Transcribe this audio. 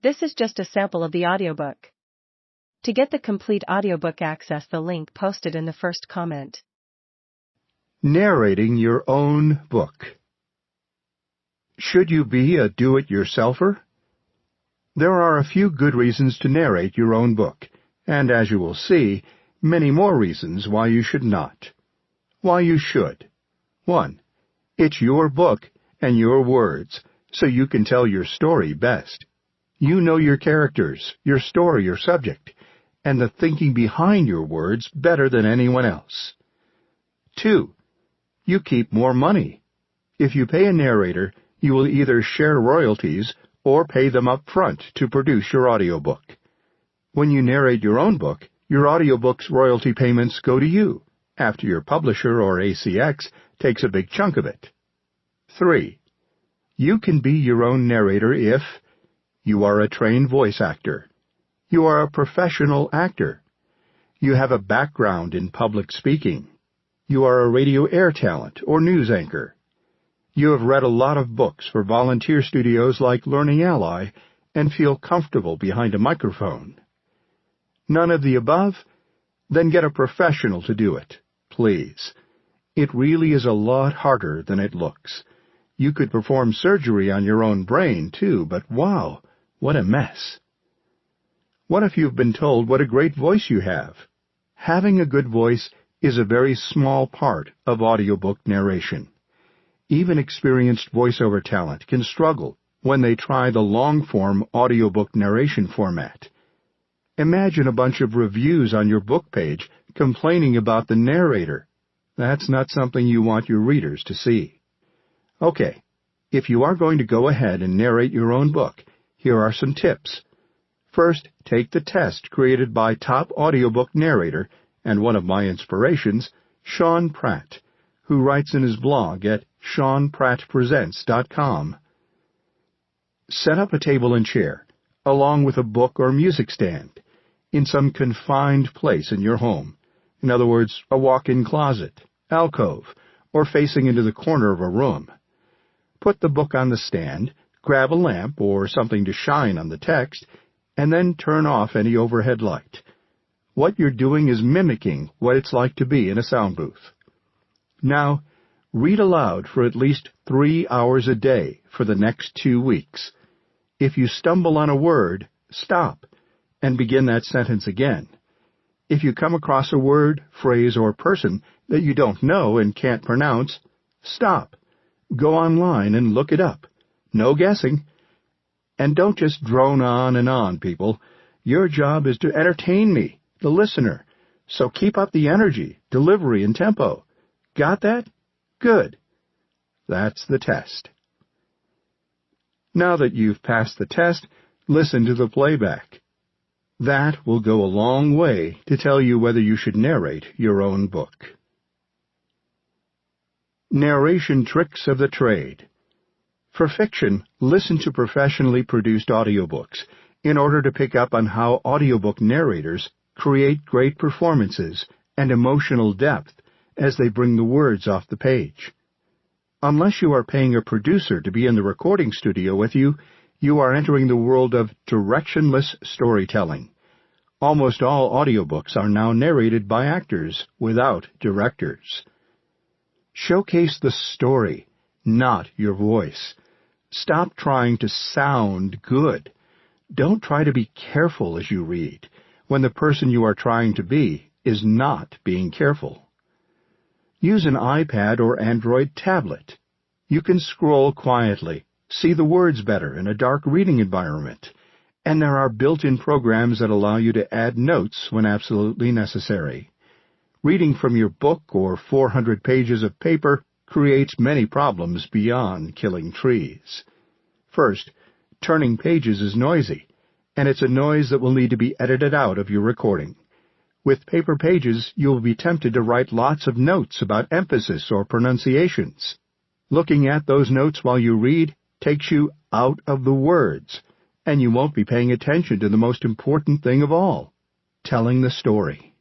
This is just a sample of the audiobook. To get the complete audiobook, access the link posted in the first comment. Narrating your own book. Should you be a do-it-yourselfer? There are a few good reasons to narrate your own book, and as you will see, many more reasons why you should not. Why you should. 1. It's your book and your words, so you can tell your story best. You know your characters, your story, your subject, and the thinking behind your words better than anyone else. 2. You keep more money. If you pay a narrator, you will either share royalties or pay them up front to produce your audiobook. When you narrate your own book, your audiobook's royalty payments go to you, after your publisher or ACX takes a big chunk of it. 3. You can be your own narrator if you are a trained voice actor. You are a professional actor. You have a background in public speaking. You are a radio air talent or news anchor. You have read a lot of books for volunteer studios like Learning Ally and feel comfortable behind a microphone. None of the above? Then get a professional to do it, please. It really is a lot harder than it looks. You could perform surgery on your own brain, too, but wow, what a mess. What if you've been told what a great voice you have? Having a good voice is a very small part of audiobook narration. Even experienced voiceover talent can struggle when they try the long-form audiobook narration format. Imagine a bunch of reviews on your book page complaining about the narrator. That's not something you want your readers to see. Okay, if you are going to go ahead and narrate your own book, here are some tips. First, take the test created by top audiobook narrator and one of my inspirations, Sean Pratt, who writes in his blog at SeanPrattPresents.com. Set up a table and chair, along with a book or music stand, in some confined place in your home. In other words, a walk-in closet, alcove, or facing into the corner of a room. Put the book on the stand, grab a lamp or something to shine on the text, and then turn off any overhead light. What you're doing is mimicking what it's like to be in a sound booth. Now, read aloud for at least 3 hours a day for the next 2 weeks. If you stumble on a word, stop and begin that sentence again. If you come across a word, phrase, or person that you don't know and can't pronounce, stop. Go online and look it up. No guessing. And don't just drone on and on, people. Your job is to entertain me, the listener. So keep up the energy, delivery, and tempo. Got that? Good. That's the test. Now that you've passed the test, listen to the playback. That will go a long way to tell you whether you should narrate your own book. Narration tricks of the trade. For fiction, listen to professionally produced audiobooks in order to pick up on how audiobook narrators create great performances and emotional depth as they bring the words off the page. Unless you are paying a producer to be in the recording studio with you, you are entering the world of directionless storytelling. Almost all audiobooks are now narrated by actors without directors. Showcase the story, not your voice. Stop trying to sound good. Don't try to be careful as you read, when the person you are trying to be is not being careful. Use an iPad or Android tablet. You can scroll quietly, see the words better in a dark reading environment, and there are built-in programs that allow you to add notes when absolutely necessary. Reading from your book or 400 pages of paper creates many problems beyond killing trees. First, turning pages is noisy, and it's a noise that will need to be edited out of your recording. With paper pages, you will be tempted to write lots of notes about emphasis or pronunciations. Looking at those notes while you read takes you out of the words, and you won't be paying attention to the most important thing of all, telling the story.